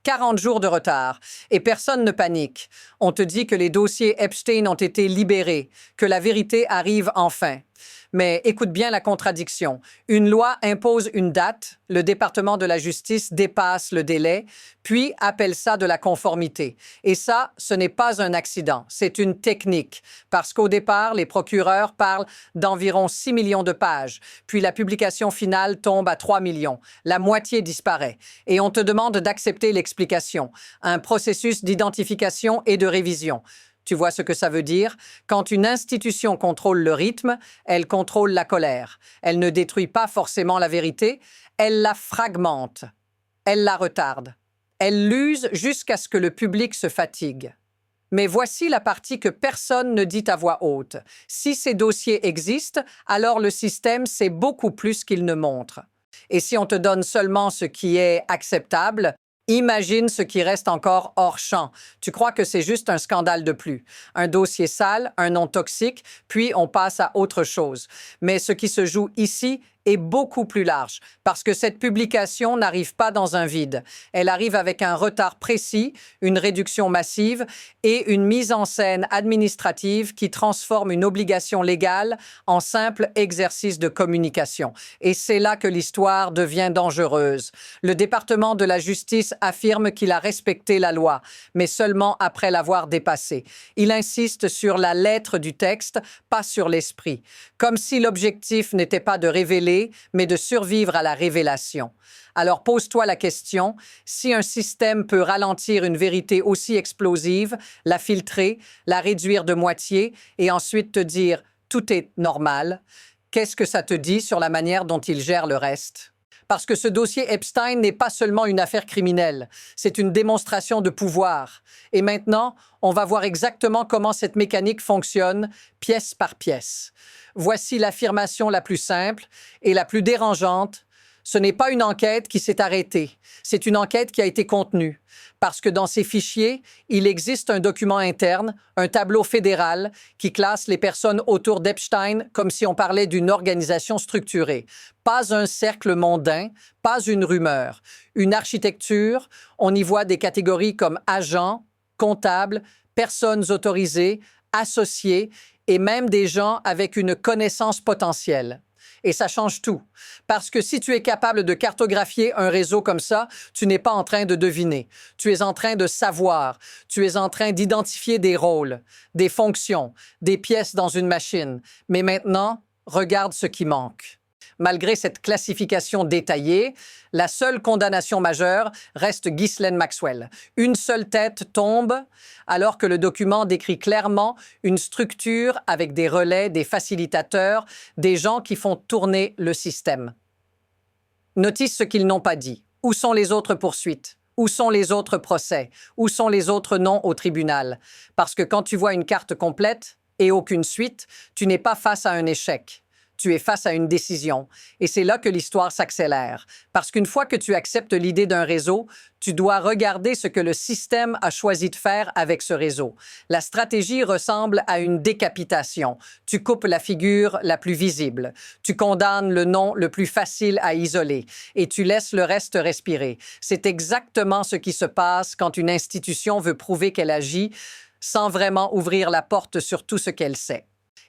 40 jours de retard. Et personne ne panique. On te dit que les dossiers Epstein ont été libérés, que la vérité arrive enfin. Mais écoute bien la contradiction. Une loi impose une date, le département de la justice dépasse le délai, puis appelle ça de la conformité. Et ça, ce n'est pas un accident, c'est une technique. Parce qu'au départ, les procureurs parlent d'environ 6 millions de pages, puis la publication finale tombe à 3 millions. La moitié disparaît. Et on te demande d'accepter l'explication, un processus d'identification et de révision. Tu vois ce que ça veut dire? Quand une institution contrôle le rythme, elle contrôle la colère. Elle ne détruit pas forcément la vérité, elle la fragmente. Elle la retarde. Elle l'use jusqu'à ce que le public se fatigue. Mais voici la partie que personne ne dit à voix haute. Si ces dossiers existent, alors le système sait beaucoup plus qu'il ne montre. Et si on te donne seulement ce qui est acceptable, imagine ce qui reste encore hors champ. Tu crois que c'est juste un scandale de plus. Un dossier sale, un nom toxique, puis on passe à autre chose. Mais ce qui se joue ici est beaucoup plus large, parce que cette publication n'arrive pas dans un vide. Elle arrive avec un retard précis, une réduction massive et une mise en scène administrative qui transforme une obligation légale en simple exercice de communication. Et c'est là que l'histoire devient dangereuse. Le département de la justice affirme qu'il a respecté la loi, mais seulement après l'avoir dépassée. Il insiste sur la lettre du texte, pas sur l'esprit, comme si l'objectif n'était pas de révéler, mais de survivre à la révélation. Alors pose-toi la question, si un système peut ralentir une vérité aussi explosive, la filtrer, la réduire de moitié et ensuite te dire « tout est normal », qu'est-ce que ça te dit sur la manière dont il gère le reste? Parce que ce dossier Epstein n'est pas seulement une affaire criminelle, c'est une démonstration de pouvoir. Et maintenant, on va voir exactement comment cette mécanique fonctionne, pièce par pièce. Voici l'affirmation la plus simple et la plus dérangeante. Ce n'est pas une enquête qui s'est arrêtée, c'est une enquête qui a été contenue. Parce que dans ces fichiers, il existe un document interne, un tableau fédéral qui classe les personnes autour d'Epstein comme si on parlait d'une organisation structurée. Pas un cercle mondain, pas une rumeur. Une architecture, on y voit des catégories comme agents, comptables, personnes autorisées, associés et même des gens avec une connaissance potentielle. Et ça change tout. Parce que si tu es capable de cartographier un réseau comme ça, tu n'es pas en train de deviner. Tu es en train de savoir. Tu es en train d'identifier des rôles, des fonctions, des pièces dans une machine. Mais maintenant, regarde ce qui manque. Malgré cette classification détaillée, la seule condamnation majeure reste Ghislaine Maxwell. Une seule tête tombe, alors que le document décrit clairement une structure avec des relais, des facilitateurs, des gens qui font tourner le système. Notice ce qu'ils n'ont pas dit. Où sont les autres poursuites? Où sont les autres procès? Où sont les autres noms au tribunal? Parce que quand tu vois une carte complète et aucune suite, tu n'es pas face à un échec. Tu es face à une décision. Et c'est là que l'histoire s'accélère. Parce qu'une fois que tu acceptes l'idée d'un réseau, tu dois regarder ce que le système a choisi de faire avec ce réseau. La stratégie ressemble à une décapitation. Tu coupes la figure la plus visible. Tu condamnes le nom le plus facile à isoler. Et tu laisses le reste respirer. C'est exactement ce qui se passe quand une institution veut prouver qu'elle agit sans vraiment ouvrir la porte sur tout ce qu'elle sait.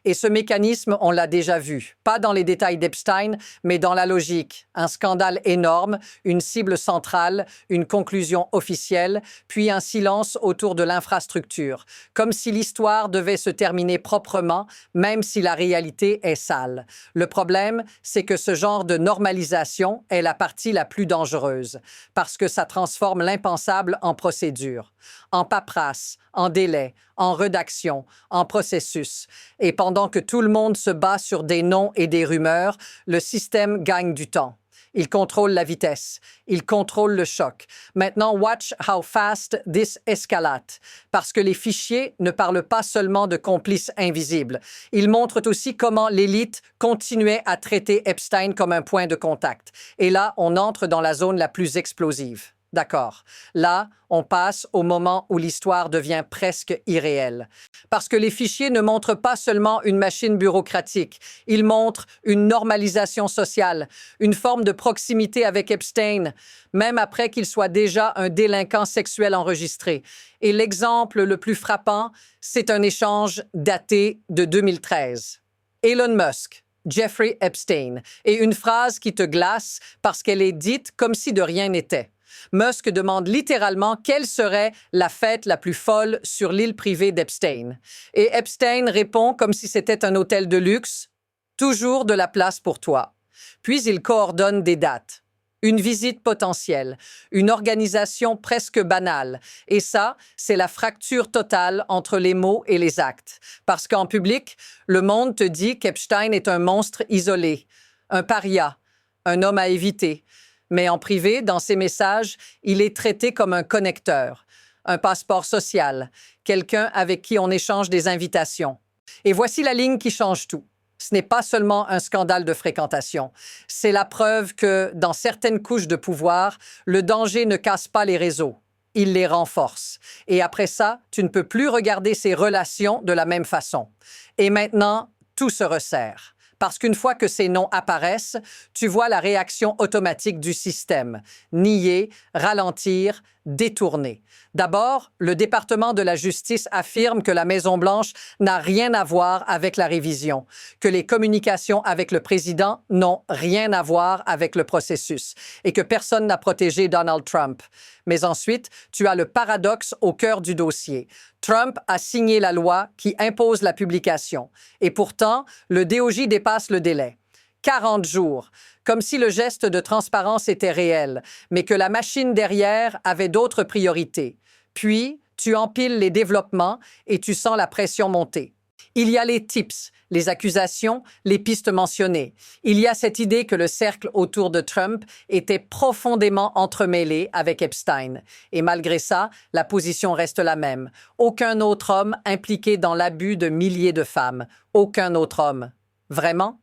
Et ce mécanisme, on l'a déjà vu. Pas dans les détails d'Epstein, mais dans la logique. Un scandale énorme, une cible centrale, une conclusion officielle, puis un silence autour de l'infrastructure. Comme si l'histoire devait se terminer proprement, même si la réalité est sale. Le problème, c'est que ce genre de normalisation est la partie la plus dangereuse, parce que ça transforme l'impensable en procédure, en paperasse, en délai, en rédaction, en processus. Et pendant que tout le monde se bat sur des noms et des rumeurs, le système gagne du temps. Il contrôle la vitesse. Il contrôle le choc. Maintenant, watch how fast this escalate. Parce que les fichiers ne parlent pas seulement de complices invisibles. Ils montrent aussi comment l'élite continuait à traiter Epstein comme un point de contact. Et là, on entre dans la zone la plus explosive. D'accord. Là, on passe au moment où l'histoire devient presque irréelle. Parce que les fichiers ne montrent pas seulement une machine bureaucratique, ils montrent une normalisation sociale, une forme de proximité avec Epstein, même après qu'il soit déjà un délinquant sexuel enregistré. Et l'exemple le plus frappant, c'est un échange daté de 2013. Elon Musk, Jeffrey Epstein, et une phrase qui te glace parce qu'elle est dite comme si de rien n'était. Musk demande littéralement quelle serait la fête la plus folle sur l'île privée d'Epstein. Et Epstein répond comme si c'était un hôtel de luxe, toujours de la place pour toi. Puis il coordonne des dates, une visite potentielle, une organisation presque banale. Et ça, c'est la fracture totale entre les mots et les actes. Parce qu'en public, le monde te dit qu'Epstein est un monstre isolé, un paria, un homme à éviter. Mais en privé, dans ses messages, il est traité comme un connecteur, un passeport social, quelqu'un avec qui on échange des invitations. Et voici la ligne qui change tout. Ce n'est pas seulement un scandale de fréquentation. C'est la preuve que, dans certaines couches de pouvoir, le danger ne casse pas les réseaux. Il les renforce. Et après ça, tu ne peux plus regarder ces relations de la même façon. Et maintenant, tout se resserre. Parce qu'une fois que ces noms apparaissent, tu vois la réaction automatique du système. Nier, ralentir, détourner. D'abord, le département de la justice affirme que la Maison-Blanche n'a rien à voir avec la révision, que les communications avec le président n'ont rien à voir avec le processus et que personne n'a protégé Donald Trump. Mais ensuite, tu as le paradoxe au cœur du dossier. Trump a signé la loi qui impose la publication. Et pourtant, le DOJ dépasse le délai. 40 jours, comme si le geste de transparence était réel, mais que la machine derrière avait d'autres priorités. Puis, tu empiles les développements et tu sens la pression monter. Il y a les tips, les accusations, les pistes mentionnées. Il y a cette idée que le cercle autour de Trump était profondément entremêlé avec Epstein. Et malgré ça, la position reste la même. Aucun autre homme impliqué dans l'abus de milliers de femmes. Aucun autre homme. Vraiment?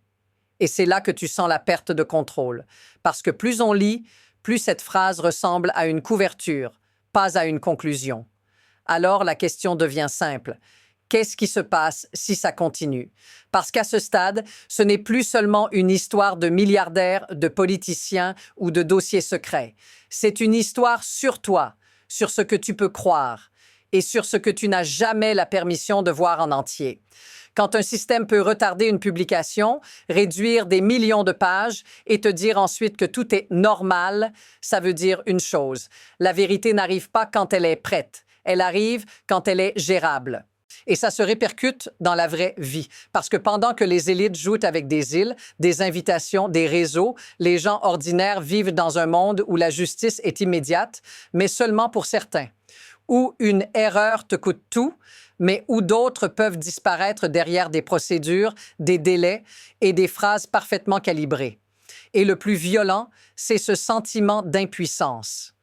Et c'est là que tu sens la perte de contrôle. Parce que plus on lit, plus cette phrase ressemble à une couverture, pas à une conclusion. Alors la question devient simple. Qu'est-ce qui se passe si ça continue? Parce qu'à ce stade, ce n'est plus seulement une histoire de milliardaires, de politiciens ou de dossiers secrets. C'est une histoire sur toi, sur ce que tu peux croire et sur ce que tu n'as jamais la permission de voir en entier. Quand un système peut retarder une publication, réduire des millions de pages et te dire ensuite que tout est normal, ça veut dire une chose. La vérité n'arrive pas quand elle est prête. Elle arrive quand elle est gérable. Et ça se répercute dans la vraie vie. Parce que pendant que les élites jouent avec des îles, des invitations, des réseaux, les gens ordinaires vivent dans un monde où la justice est immédiate, mais seulement pour certains. Où une erreur te coûte tout, mais où d'autres peuvent disparaître derrière des procédures, des délais et des phrases parfaitement calibrées. Et le plus violent, c'est ce sentiment d'impuissance.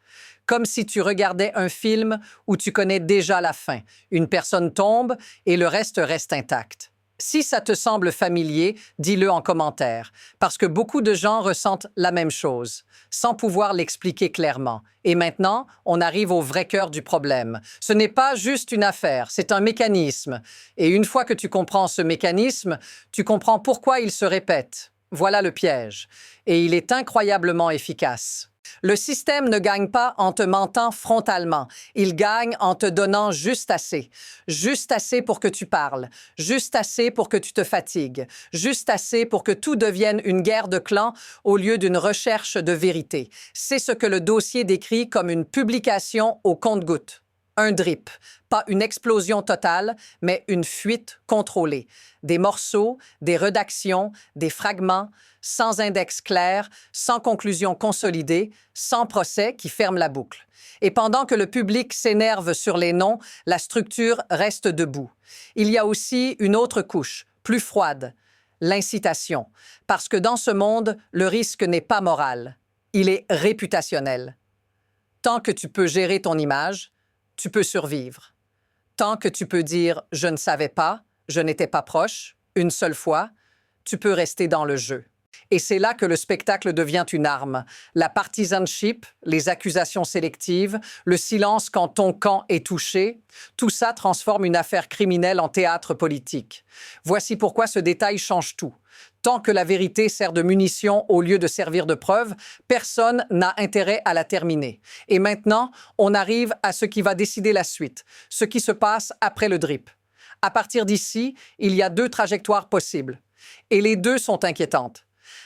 Comme si tu regardais un film où tu connais déjà la fin. Une personne tombe et le reste reste intact. Si ça te semble familier, dis-le en commentaire, parce que beaucoup de gens ressentent la même chose, sans pouvoir l'expliquer clairement. Et maintenant, on arrive au vrai cœur du problème. Ce n'est pas juste une affaire, c'est un mécanisme. Et une fois que tu comprends ce mécanisme, tu comprends pourquoi il se répète. Voilà le piège. Et il est incroyablement efficace. Le système ne gagne pas en te mentant frontalement. Il gagne en te donnant juste assez. Juste assez pour que tu parles. Juste assez pour que tu te fatigues. Juste assez pour que tout devienne une guerre de clans au lieu d'une recherche de vérité. C'est ce que le dossier décrit comme une publication au compte-gouttes. Un drip, pas une explosion totale, mais une fuite contrôlée. Des morceaux, des rédactions, des fragments, sans index clair, sans conclusion consolidée, sans procès qui ferme la boucle. Et pendant que le public s'énerve sur les noms, la structure reste debout. Il y a aussi une autre couche, plus froide, l'incitation. Parce que dans ce monde, le risque n'est pas moral, il est réputationnel. Tant que tu peux gérer ton image, tu peux survivre. Tant que tu peux dire « je ne savais pas »,« je n'étais pas proche », une seule fois, tu peux rester dans le jeu. Et c'est là que le spectacle devient une arme. La partisanship, les accusations sélectives, le silence quand ton camp est touché, tout ça transforme une affaire criminelle en théâtre politique. Voici pourquoi ce détail change tout. Tant que la vérité sert de munition au lieu de servir de preuve, personne n'a intérêt à la terminer. Et maintenant, on arrive à ce qui va décider la suite, ce qui se passe après le drip. À partir d'ici, il y a deux trajectoires possibles. Et les deux sont inquiétantes.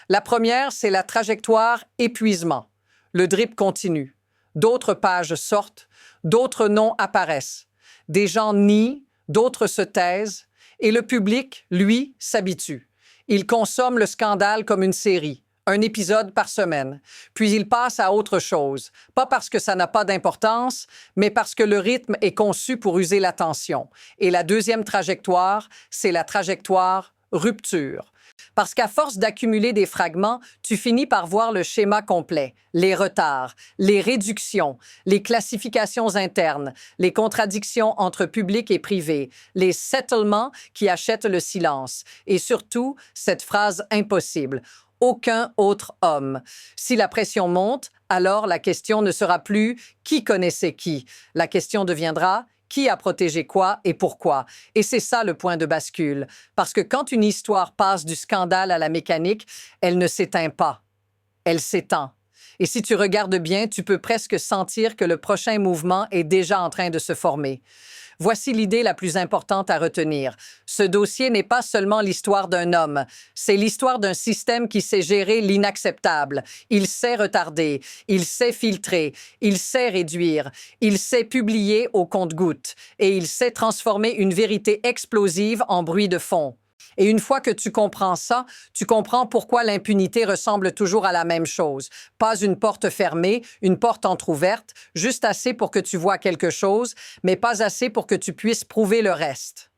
La première, c'est la trajectoire épuisement. Le drip continue. D'autres pages sortent, d'autres noms apparaissent. Des gens nient, d'autres se taisent, et le public, lui, s'habitue. Il consomme le scandale comme une série, un épisode par semaine, puis il passe à autre chose, pas parce que ça n'a pas d'importance, mais parce que le rythme est conçu pour user l'attention. Et la deuxième trajectoire, c'est la trajectoire rupture. Parce qu'à force d'accumuler des fragments, tu finis par voir le schéma complet, les retards, les réductions, les classifications internes, les contradictions entre public et privé, les settlements qui achètent le silence et surtout cette phrase impossible. Aucun autre homme. Si la pression monte, alors la question ne sera plus qui connaissait qui. La question deviendra qui a protégé quoi et pourquoi. Et c'est ça le point de bascule. Parce que quand une histoire passe du scandale à la mécanique, elle ne s'éteint pas. Elle s'étend. Et si tu regardes bien, tu peux presque sentir que le prochain mouvement est déjà en train de se former. Voici l'idée la plus importante à retenir. Ce dossier n'est pas seulement l'histoire d'un homme, c'est l'histoire d'un système qui sait gérer l'inacceptable. Il sait retarder, il sait filtrer, il sait réduire, il sait publier au compte-gouttes et il sait transformer une vérité explosive en bruit de fond. Et une fois que tu comprends ça, tu comprends pourquoi l'impunité ressemble toujours à la même chose. Pas une porte fermée, une porte entr'ouverte, juste assez pour que tu vois quelque chose, mais pas assez pour que tu puisses prouver le reste.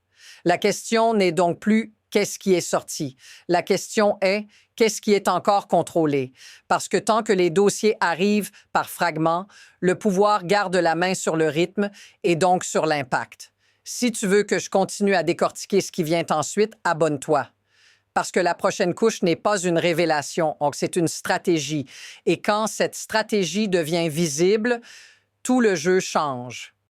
La question n'est donc plus qu'est-ce qui est sorti. La question est qu'est-ce qui est encore contrôlé. Parce que tant que les dossiers arrivent par fragments, le pouvoir garde la main sur le rythme et donc sur l'impact. Si tu veux que je continue à décortiquer ce qui vient ensuite, abonne-toi. Parce que la prochaine couche n'est pas une révélation, donc c'est une stratégie. Et quand cette stratégie devient visible, tout le jeu change.